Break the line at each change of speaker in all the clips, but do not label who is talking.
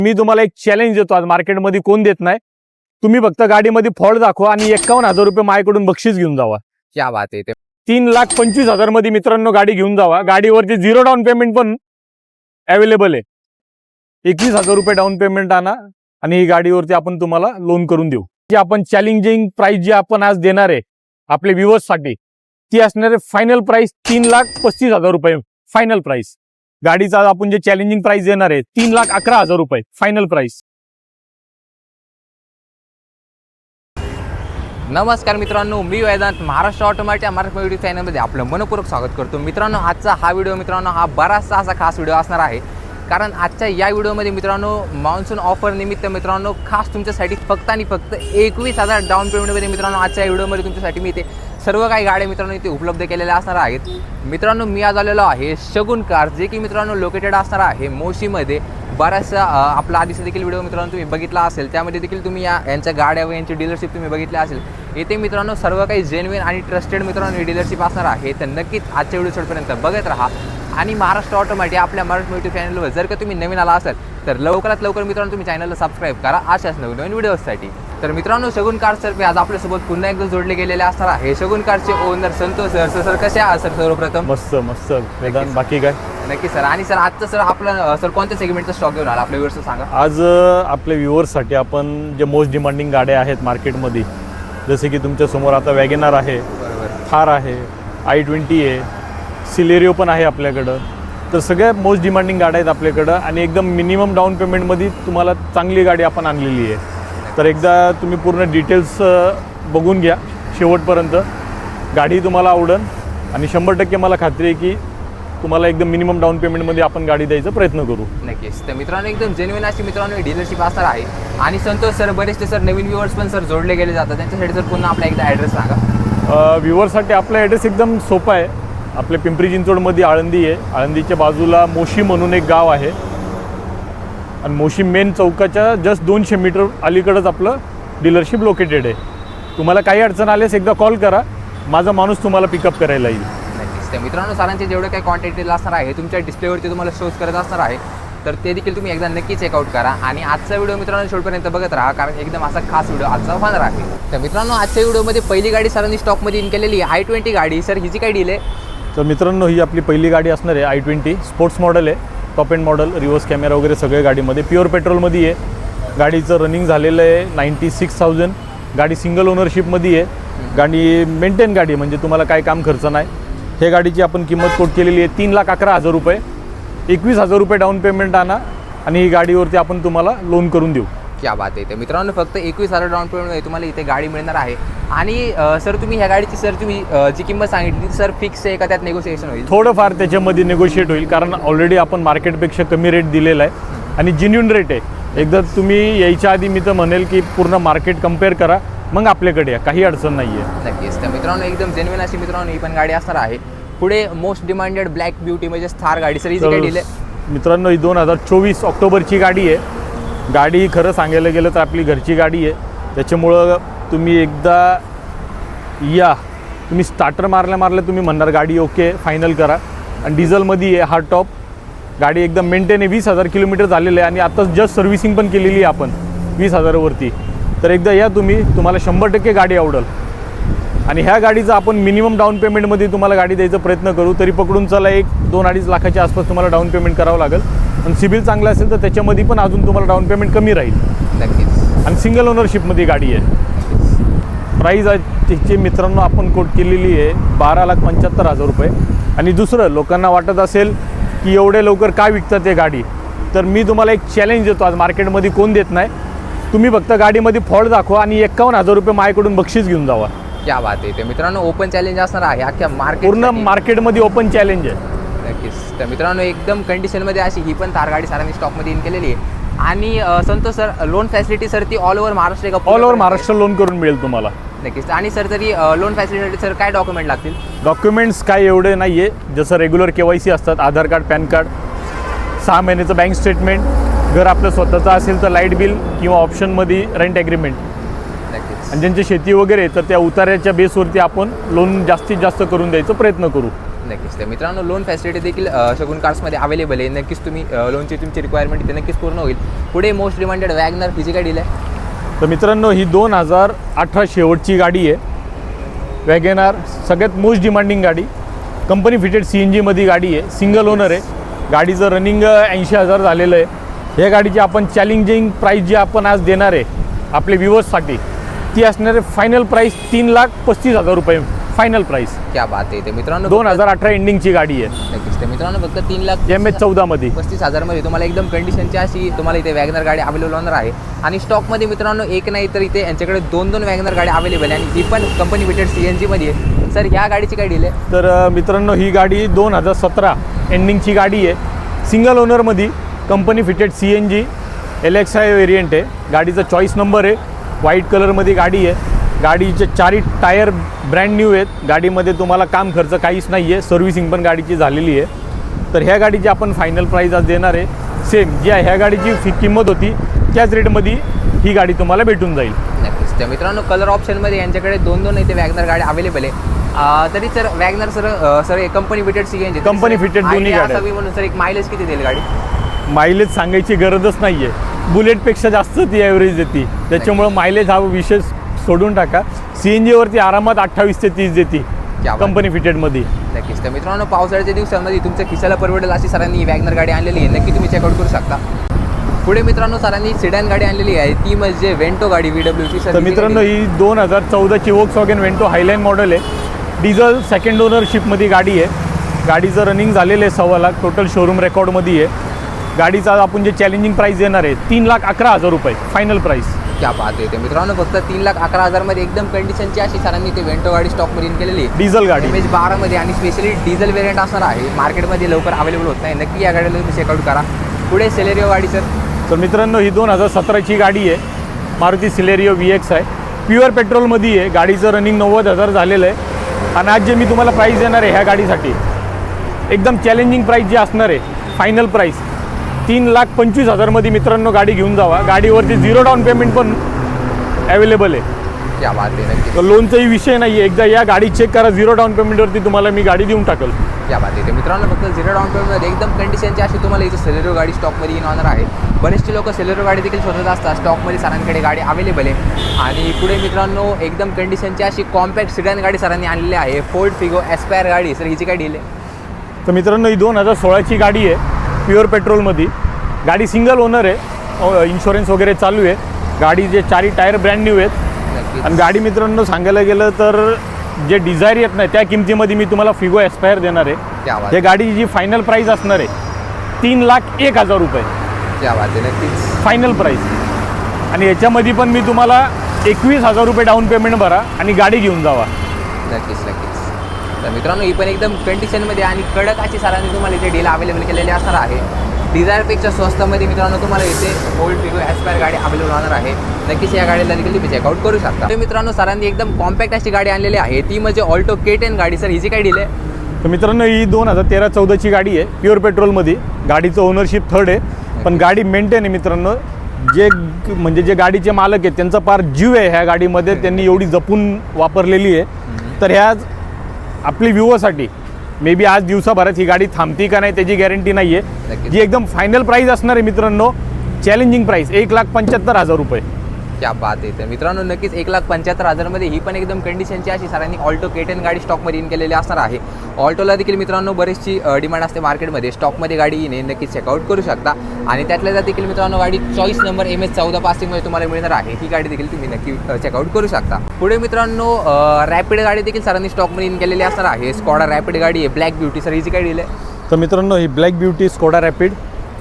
मी तुम्हाला एक चॅलेंज देतो, आज मार्केटमध्ये कोण देत नाही। तुम्ही फक्त गाडीमध्ये फॉल्ट दाखवा आणि 51,000 रुपये माझ्याकडून बक्षीस घेऊन जावा।
क्या बात आहे।
3,25,000 मध्ये मित्रांनो गाडी घेऊन जावा। गाडीवरती 0 डाऊन पेमेंट पण अवेलेबल आहे। 21,000 रुपये डाऊन पेमेंट आणा आणि ही गाडीवरती आपण तुम्हाला लोन करून देऊ। जी आपण चॅलेंजिंग प्राइस जी आपण आज देणार आहे आपले व्ह्यूअर्स साठी, ती असणार आहे फायनल प्राइस 3,35,000 रुपये फायनल प्राइस। गाडीचा आपण जे चॅलेंजिंग प्राइस देणार आहे 3,11,000 रुपये फायनल प्राइस।
नमस्कार मित्रांनो, मी वेदांत महाराष्ट्र ऑटोमॅटिक महाराष्ट्र यूट्यूब चॅनलमध्ये आपलं मनपूर्वक स्वागत करतो। मित्रांनो, आजचा हा व्हिडिओ मित्रांनो हा बराचसा असा खास व्हिडिओ असणार आहे, कारण आजच्या या व्हिडिओमध्ये मित्रांनो मान्सून ऑफर निमित्त मित्रांनो खास तुमच्यासाठी फक्त आणि फक्त 21,000 डाऊन पेमेंटमध्ये मित्रांनो आजच्या व्हिडिओमध्ये तुमच्यासाठी मी इथे सर्व काही गाड्या मित्रांनो इथे उपलब्ध केलेल्या असणार आहेत। मित्रांनो, मी आज आलेलो आहे शगुन कार, जे की मित्रांनो लोकेटेड असणार आहे मोशीमध्ये। बऱ्याचशा आपला आधीचा देखील व्हिडिओ मित्रांनो तुम्ही बघितला असेल, त्यामध्ये देखील तुम्ही यांच्या गाड्या व यांची डीलरशिप तुम्ही बघितली असेल। येथे मित्रांनो सर्व काही जेन्युइन आणि ट्रस्टेड मित्रांनो डीलरशिप असणार आहे, तर नक्कीच आजच्या व्हिडिओ शेवटपर्यंत बघत राहा। आणि महाराष्ट्र ऑटोमॅटिक आपल्या मराठी यूट्यूब चॅनलवर जर का तुम्ही नवीन आला असाल तर लवकरात लवकर मित्रांनो तुम्ही चॅनलला सबस्क्राईब करा अशाच नवीन व्हिडिओसाठी। तर मित्रांनो, शगुन कारतर्फे आज आपल्यासोबत पुन्हा एकदा जोडले गेलेले असणार आहे शगुन कारचे ओनर संतोष सर। सर कसे आहात सर? सर्वप्रथम
मस्त मस्त वेदांत, बाकी काय?
नक्की सर। आणि सर आजचं सर आपलं सर कोणत्या सेगमेंटचा स्टॉक घेऊन आला आपल्या व्ह्यूअर्स सांगा।
आज आपल्या व्ह्यूअर्ससाठी आपण जे मोस्ट डिमांडिंग गाड्या आहेत मार्केटमध्ये, जसे की तुमच्या समोर आता वॅगनर आहे, थार आहे, i20 आहे, सिलेरियो पण आहे आपल्याकडं। तर सगळ्या मोस्ट डिमांडिंग गाड्या आहेत आपल्याकडं आणि एकदम मिनिमम डाऊन पेमेंटमध्ये तुम्हाला चांगली गाडी आपण आणलेली आहे। तर एकदा तुम्ही पूर्ण डिटेल्स बघून घ्या शेवटपर्यंत, गाडी तुम्हाला आवडेल आणि 100% मला खात्री आहे की तुम्हाला एकदम मिनिमम डाऊन पेमेंटमध्ये आपण गाडी द्यायचा प्रयत्न करू।
नक्कीच। तर मित्रांनो एकदम जेन्युइन अशी मित्रांनो डीलरशिप असणार आहे। आणि संतोष सर बरेचसे सर नवीन व्ह्यूअर्स पण सर जोडले गेले जातात, त्यांच्यासाठी सर पुन्हा आपला एकदा ॲड्रेस सांगा।
व्ह्यूअर्ससाठी आपला ॲड्रेस एकदम सोपा आहे। आपले पिंपरी चिंचवडमध्ये आळंदी आहे, आळंदीच्या बाजूला मोशी म्हणून एक गाव आहे आणि मोशी मेन चौकाच्या जस्ट 200 मीटर अलीकडंच आपलं डीलरशिप लोकेटेड आहे। तुम्हाला काही अडचण आल्यास एकदा कॉल करा, माझा माणूस तुम्हाला पिकअप करायला येईल।
नक्कीच। तर मित्रांनो सरांचे जेवढे काही कॉन्टॅक्ट डिटेल असणार आहे तुमच्या डिस्प्लेवरती तुम्हाला शोज करत असणार आहे, तर ते देखील तुम्ही एकदा नक्की चेकआउट करा। आणि आजचा व्हिडिओ मित्रांनो शेवटपर्यंत बघत राहा, कारण एकदम असा खास व्हिडिओ आजचा होणार आहे। तर मित्रांनो आजच्या व्हिडिओमध्ये पहिली गाडी सरांनी स्टॉकमध्ये इन केलेली आहे i20 गाडी। सर हिची काय डील आहे?
तर मित्रांनो, ही आपली पहिली गाडी असणार आहे i20 स्पोर्ट्स मॉडेल आहे, top end model, reverse camera वगैरे सगळे गाडीमध्ये, प्युअर पेट्रोलमध्ये आहे। गाडीचं रनिंग झालेलं आहे 96,000। गाडी सिंगल ओनरशिपमध्ये आहे, गाडी मेंटेन गाडी, म्हणजे तुम्हाला काय काम खर्च नाही। हे गाडीची आपण किंमत कोट केलेली आहे 3,11,000 रुपये। 21,000 रुपये डाऊन पेमेंट आणा आणि ही गाडीवरती आपण तुम्हाला लोन करून देऊ।
क्या बात आहे। तर मित्रांनो फक्त 21,000 डाऊन पेमेंटमध्ये तुम्हाला इथे गाडी मिळणार आहे। आणि सर तुम्ही ह्या गाडीची सर तुम्ही जी किंमत सांगितली ती सर फिक्स आहे का त्यात नेगोशिएशन होईल?
थोडंफार त्याच्यामध्ये नेगोशिएट होईल, कारण ऑलरेडी आपण मार्केटपेक्षा कमी रेट दिलेला आहे आणि जेन्युइन रेट आहे। एकदा तुम्ही यायच्या आधी मी तर म्हणेल की पूर्ण मार्केट कंपेअर करा, मग आपल्याकडे या, काही अडचण नाही आहे।
नक्कीच। तर मित्रांनो एकदम जेन्युइन अशी मित्रांनो ही पण गाडी असणार आहे। पुढे मोस्ट डिमांडेड ब्लॅक ब्युटी म्हणजे थार गाडी, सर हिची काय डील आहे?
मित्रांनो, ही 2024 ऑक्टोबरची गाडी आहे। गाडी खरं सांगायला गेलं तर आपली घरची गाडी आहे, त्याच्यामुळं तुम्ही एकदा या, तुम्ही स्टार्टर मारल्या तुम्ही म्हणणार गाडी ओके फायनल करा। आणि डिझेलमध्ये आहे, हार्ड टॉप गाडी, एकदम मेंटेन आहे। 20,000 किलोमीटर झालेलं आहे आणि आत्ताच जस्ट सर्व्हिसिंग पण केलेली आहे आपण 20,000वरती। तर एकदा या तुम्ही, तुम्हाला 100% गाडी आवडेल। आणि ह्या गाडीचं आपण मिनिमम डाऊन पेमेंटमध्ये तुम्हाला गाडी द्यायचा प्रयत्न करू, तरी पकडून चला 1-2-2.5 लाखाच्या आसपास तुम्हाला डाऊन पेमेंट करावं लागेल। पण सिबिल चांगला असेल तर त्याच्यामध्ये पण अजून तुम्हाला डाऊन पेमेंट कमी राहील।
नक्कीच।
आणि सिंगल ओनरशिपमध्ये गाडी आहे। प्राईज तिची मित्रांनो आपण कोट केलेली आहे 12,75,000 रुपये। आणि दुसरं, लोकांना वाटत असेल की एवढे लवकर काय विकतात ते गाडी, तर मी तुम्हाला एक चॅलेंज देतो, आज मार्केटमध्ये कोण देत नाही। तुम्ही फक्त गाडीमध्ये फॉल्ट दाखवा आणि 51,000 रुपये माझ्याकडून बक्षीस घेऊन जावा।
क्या बात आहे। ते मित्रांनो ओपन चॅलेंज असणार आहे अख्ख्या मार्केट,
पूर्ण मार्केटमध्ये ओपन चॅलेंज आहे।
नक्कीच। तर मित्रांनो एकदम कंडिशनमध्ये अशी ही पण थार गाडी सरांनी स्टॉकमध्ये इन केलेली आहे। आणि Santosh sir loan facility sir ती ऑल ओव्हर महाराष्ट्र का?
ऑल ओव्हर महाराष्ट्र लोन करून मिळेल तुम्हाला।
नक्कीच। आणि सर तरी लोन फॅसिलिटी सर काय डॉक्युमेंट लागतील?
डॉक्युमेंट्स काय एवढे नाही आहे, जसं रेग्युलर KYC असतात, आधार कार्ड, पॅन कार्ड, 6 महिन्याचं बँक स्टेटमेंट, घर आपलं स्वतःचं असेल तर लाईट बिल किंवा ऑप्शनमध्ये रेंट ॲग्रीमेंट।
नक्कीच।
आणि ज्यांची शेती वगैरे तर त्या उतार्याच्या बेसवरती आपण लोन जास्तीत जास्त करून द्यायचा प्रयत्न करू।
नक्कीच. तर मित्रांनो लोन फॅसिलिटी देखील शगुन कार्समध्ये अवेलेबल आहे. नक्कीच तुम्ही लोनची तुमची रिक्वायरमेंट इथे नक्कीच पूर्ण होईल. पुढे मोस्ट डिमांडेड वॅगनर ही जी गाडी आहे,
तर मित्रांनो ही 2018 शेवटची गाडी आहे. वॅगनार सगळ्यात मोस्ट डिमांडिंग गाडी, कंपनी फिटेड CNGमध्ये गाडी आहे, सिंगल ओनर आहे. गाडीचं रनिंग 80,000 झालेलं आहे. या गाडीची आपण चॅलेंजिंग प्राईस जी आपण आज देणार आहे आपले व्ह्युअर्ससाठी, ती असणार आहे फायनल प्राईस 3,35,000 रुपये फायनल प्राईस.
क्या बात आहे. तर मित्रांनो
2018 एंडिंगची गाडी आहे.
नक्कीच. तर मित्रांनो फक्त 3,35,000
MH14
मध्ये तुम्हाला एकदम कंडिशनची अशी तुम्हाला इथे वॅगनर गाडी अवेलेबल होणार आहे. आणि स्टॉकमध्ये मित्रांनो एक नाही तर इथे यांच्याकडे 2 वॅगनर गाडी अवेलेबल आहे आणि ती पण कंपनी फिटेड CNGमध्ये आहे. सर ह्या गाडीची काय डील आहे?
तर मित्रांनो ही गाडी 2017 एंडिंगची गाडी आहे. सिंगल ओनरमध्ये company fitted CNG LXI variant आहे. गाडीचा चॉईस नंबर आहे, व्हाईट कलरमध्ये गाडी आहे. गाडीचे 4 टायर ब्रँड न्यू आहेत. गाडीमध्ये तुम्हाला काम खर्च काहीच नाही आहे, सर्व्हिसिंग पण गाडीची झालेली आहे. तर ह्या गाडीची आपण फायनल प्राईस आज देणार आहे. सेम जी ह्या गाडीची किंमत होती त्याच रेटमध्ये ही गाडी तुम्हाला भेटून जाईल.
नक्कीच. तर मित्रांनो कलर ऑप्शनमध्ये यांच्याकडे 2 इथे वॅगनर गाडी अवेलेबल आहे. तरी sir WagonR sir company fitted CNG
company fitted दोन्ही गाड्या
म्हणून सर एक मायलेज किती देईल गाडी?
मायलेज सांगायची गरजच नाही आहे, बुलेटपेक्षा जास्त ती ॲव्हरेज देते. त्याच्यामुळं मायलेज हा विषय सोडून टाका. CNGवरती आरामात 28 ते 30 देते कंपनी फिटेडमध्ये.
नक्कीच. तर मित्रांनो पावसाळ्याच्या दिवसांमध्ये तुमच्या खिशाला परवडेल अशी सरांनी वॅगनर गाडी आणलेली आहे, नक्की तुम्ही चेकआउट करू शकता. पुढे मित्रांनो सरांनी सिडॅन गाडी आणलेली आहे, ती म्हणजे वेंटो गाडी VWची.
तर मित्रांनो ही 2014ची वोक्सवॅगन वेंटो हायलाईन मॉडेल आहे. डिझेल सेकंड ओनरशिपमध्ये गाडी आहे. गाडीचं रनिंग झालेलं आहे 1.25 लाख, टोटल शोरूम रेकॉर्डमध्ये आहे. गाडीचा आपण जे चॅलेंजिंग प्राईस देणार आहे 3,11,000 रुपये फायनल प्राईस.
क्या बात आहे. मित्रांनो फक्त 3,11,000 मध्ये एकदम कंडिशनची अशी सरांनी ते वेंटो गाडी स्टॉकमध्ये इन केलेली आहे.
डिझेल गाडी
MH12 मध्ये आणि स्पेशली डिझेल वेरियंट असणार आहे. मार्केटमध्ये लवकर अवेलेबल होत नाही, नक्की या गाडीला तुम्ही चेकआउट करा. पुढे सेलेरिओ गाडी सर.
तर मित्रांनो ही 2017ची गाडी आहे, मारुती सिलेरिओ VX आहे. प्युअर पेट्रोलमध्ये आहे. गाडीचं रनिंग 90,000 झालेलं आहे. आणि आज जे मी तुम्हाला प्राईस देणार आहे ह्या गाडीसाठी एकदम चॅलेंजिंग प्राईस जी असणार आहे फायनल प्राईस 3,25,000 मध्ये मित्रांनो गाडी घेऊन जावा. गाडीवरती 0 डाऊन पेमेंट पण अवेलेबल आहे.
क्या बात आहे. नक्की.
तर लोनचाही विषय नाही आहे. एकदा या गाडी चेक करा, 0 डाऊन पेमेंटवरती तुम्हाला मी गाडी देऊन टाकल.
क्या बात आहे. मित्रांनो फक्त 0 डाऊन पेमेंटमध्ये एकदम कंडिशनची अशी तुम्हाला इथे सेलेरिओ गाडी स्टॉकमध्ये इन होणार आहे. बरेचसे लोक सेलेरिओ गाडी देखील शोधत असतात. स्टॉकमध्ये सरांकडे गाडी अवेलेबल आहे. आणि पुढे मित्रांनो एकदम कंडिशनची अशी कॉम्पॅक्ट सिडॅन गाडी सरांनी आणलेली आहे, फोर्ड फिगो एस्पायर गाडी. सर हिची काय डील आहे?
तर मित्रांनो ही 2016ची गाडी आहे, प्युअर पेट्रोलमध्ये. गाडी सिंगल ओनर आहे, इन्शुरन्स वगैरे चालू आहे. गाडीचे 4 टायर ब्रँड न्यू आहेत.
नक्की.
आणि गाडी मित्रांनो सांगायला गेलं तर जे डिझायर येत नाही त्या किमतीमध्ये मी तुम्हाला फिगो एस्पायर देणार आहे.
क्या बात.
या गाडीची जी फायनल प्राईस असणार आहे 3,01,000 रुपये
क्या बात आहे. नक्कीच
फायनल प्राईस. आणि याच्यामध्ये पण मी तुम्हाला 21,000 रुपये डाऊन पेमेंट भरा आणि गाडी घेऊन जावा.
नक्कीच. तर मित्रांनो ही पण एकदम कंडिशनमध्ये आणि कडक अशी सरांनी तुम्हाला इथे डील अवेलेबल केलेली असणार आहे. डिझायरपेक्षा स्वस्तामध्ये मित्रांनो तुम्हाला इथे फोर्ड फिगो एस्पायर गाडी अवेलेबल होणार आहे. नक्कीच या गाडीला देखील तुम्ही चेकआउट करू शकता. तर मित्रांनो सरांनी एकदम कॉम्पॅक्ट अशी गाडी आणलेली आहे, ती म्हणजे ऑल्टो K10 गाडी. सर हिची काय डील आहे?
तर मित्रांनो ही 2013-14ची गाडी आहे, प्युअर पेट्रोलमध्ये. गाडीचं ओनरशिप 3rd आहे, पण गाडी मेंटेन आहे मित्रांनो. जे गाडीचे मालक आहेत त्यांचा फार जीव आहे ह्या गाडीमध्ये, त्यांनी एवढी जपून वापरलेली आहे. तर ह्या आपली व्ह्यूअरसाठी मे बी आज दिवसाभरात ही गाडी थांबती का नाही त्याची गॅरंटी नाही आहे. जी एकदम फायनल प्राईस असणार आहे मित्रांनो, चॅलेंजिंग प्राईस 1,75,000 रुपये.
क्या बात आहे. तर मित्रांनो नक्कीच 1,75,000 मध्ये ही पण एकदम कंडिशनची अशी सरांनी ऑल्टो K10 गाडी स्टॉकमध्ये इन केलेली असणार आहे. ऑल्टोला देखील मित्रांनो बरीचशी डिमांड असते मार्केटमध्ये. स्टॉकमध्ये गाडी येणे नक्कीच चेकआउट करू शकता. आणि त्यातल्या देखील मित्रांनो गाडी चॉईस नंबर MH14 पासिंगमध्ये तुम्हाला मिळणार आहे. ही गाडी देखील तुम्ही नक्की चेकआउट करू शकता. पुढे मित्रांनो रॅपिड गाडी देखील सरांनी स्टॉकमध्ये इन केलेली असणार आहे. स्कॉडा रॅपिड गाडी आहे, ब्लॅक ब्युटी. सर हिची काय डील आहे?
तर मित्रांनो ही black beauty Skoda Rapid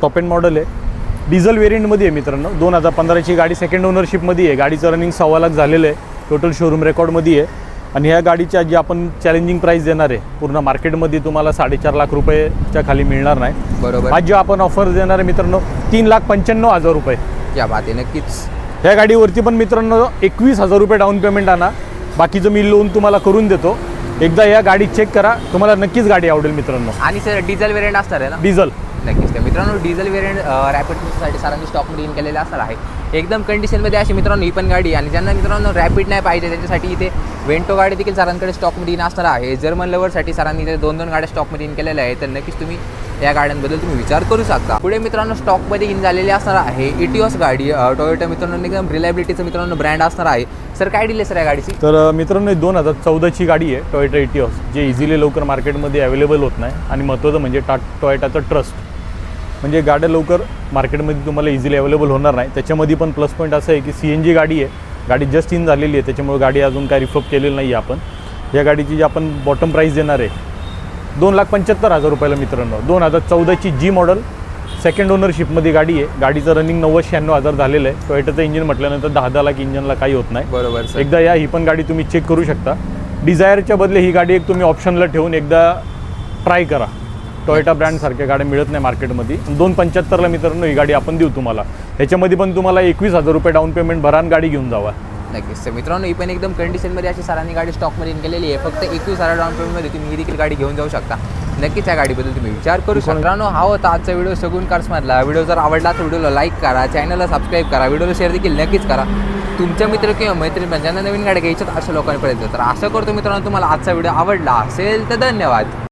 top end model आहे, डिझेल वेरियंटमध्ये आहे मित्रांनो. 2015ची गाडी सेकंड ओनरशिपमध्ये आहे. गाडीचं रनिंग 1.25 लाख झालेलं आहे, टोटल शोरूम रेकॉर्डमध्ये आहे. आणि ह्या गाडीच्या जी आपण चॅलेंजिंग प्राईस देणार आहे पूर्ण मार्केटमध्ये तुम्हाला 4.5 लाख रुपयेच्या खाली मिळणार नाही.
बरोबर.
आज जे आपण ऑफर देणार आहे मित्रांनो 3,95,000 रुपये.
क्या बात आहे. नक्कीच
ह्या गाडीवरती पण मित्रांनो 21,000 रुपये डाऊन पेमेंट आणा, बाकीचं मी लोन तुम्हाला करून देतो. एकदा या गाडी चेक करा, तुम्हाला नक्कीच गाडी आवडेल मित्रांनो.
आणि सर डिझेल वेरियंट असणार आहे ना?
डिझेल.
नक्कीच. तर मित्रांनो डिझेल वेरियंट रॅपिडसाठी सरांनी स्टॉकमध्ये इन केलेले असणार आहे. एकदम कंडिशनमध्ये अशी मित्रांनो ही पण गाडी. आणि ज्यांना मित्रांनो रॅपिड नाही पाहिजे त्यांच्यासाठी इथे वेंटो गाडी देखील सरांकडे स्टॉकमध्ये असणार आहे. जर्मन लवरसाठी सरांनी ते 2 गाड्या स्टॉकमध्ये इन केलेल्या आहेत, तर नक्कीच तुम्ही या गाड्यांबद्दल तुम्ही विचार करू शकता. पुढे मित्रांनो स्टॉकमध्ये इन झालेली असणार आहे इटिओस गाडी. टोयोटा मित्रांनो एकदम रिलायबिलिटीचं मित्रांनो ब्रँड असणार आहे. सर काय डील आहे सर या गाडीची?
तर मित्रांनो 2014ची गाडी आहे टोयोटा इटिओस, जे इझिली लवकर मार्केटमध्ये अवेलेबल होत नाही. आणि महत्त्वाचं म्हणजे टोयोटाचं ट्रस्ट, म्हणजे गाड्या लवकर मार्केटमध्ये तुम्हाला इझिली अवेलेबल होणार नाही. त्याच्यामध्ये पण प्लस पॉईंट असं आहे की CNG गाडी आहे, गाडी जस्ट इन झालेली आहे, त्याच्यामुळे गाडी अजून काय रिफप केलेली नाही आहे आपण. या गाडीची जी आपण बॉटम प्राईस देणार आहे 2,75,000 रुपयाला मित्रांनो. 2014ची G मॉडल, सेकंड ओनरशिपमध्ये गाडी आहे. गाडीचं रनिंग 90-96 झालेलं आहे. टोयोटाचं इंजिन म्हटल्यानंतर 10 लाख इंजिनला काही होत नाही.
बरोबर सर.
एकदा ही पण गाडी तुम्ही चेक करू शकता. डिझायरच्या बदले ही गाडी एक तुम्ही ऑप्शनला ठेवून एकदा ट्राय करा. टोयोटा ब्रँडसारख्या गाड्या मिळत नाही मार्केटमध्ये. 2,75,000ला मित्रांनो ही गाडी आपण देऊ तुम्हाला. ह्याच्यामध्ये पण तुम्हाला 21,000 रुपये डाऊन पेमेंट भरा आणि गाडी घेऊन जावा.
नक्कीच. तर मित्रांनो ही पण एकदम कंडिशनमध्ये अशी सरांनी गाडी स्टॉकमध्ये इन केलेली आहे. फक्त 21,000 डाऊन पेमेंटमध्ये तुम्ही ही देखील गाडी घेऊन जाऊ शकता. नक्कीच या गाडीबद्दल तुम्ही विचार करू शकता. मित्रांनो हा होता आजचा व्हिडिओ सगुन कार्समधला. व्हिडिओ जर आवडला तर व्हिडिओला लाईक करा, चॅनलला सबस्क्राईब करा, व्हिडिओला शेअर देखील नक्कीच करा तुमच्या मित्र किंवा मैत्रिणी ज्यांना नवीन गाडी घ्यायच्यात अशा लोकांपर्यंत. तर असं करतो मित्रांनो, तुम्हाला आजचा व्हिडिओ आवडला असेल तर धन्यवाद.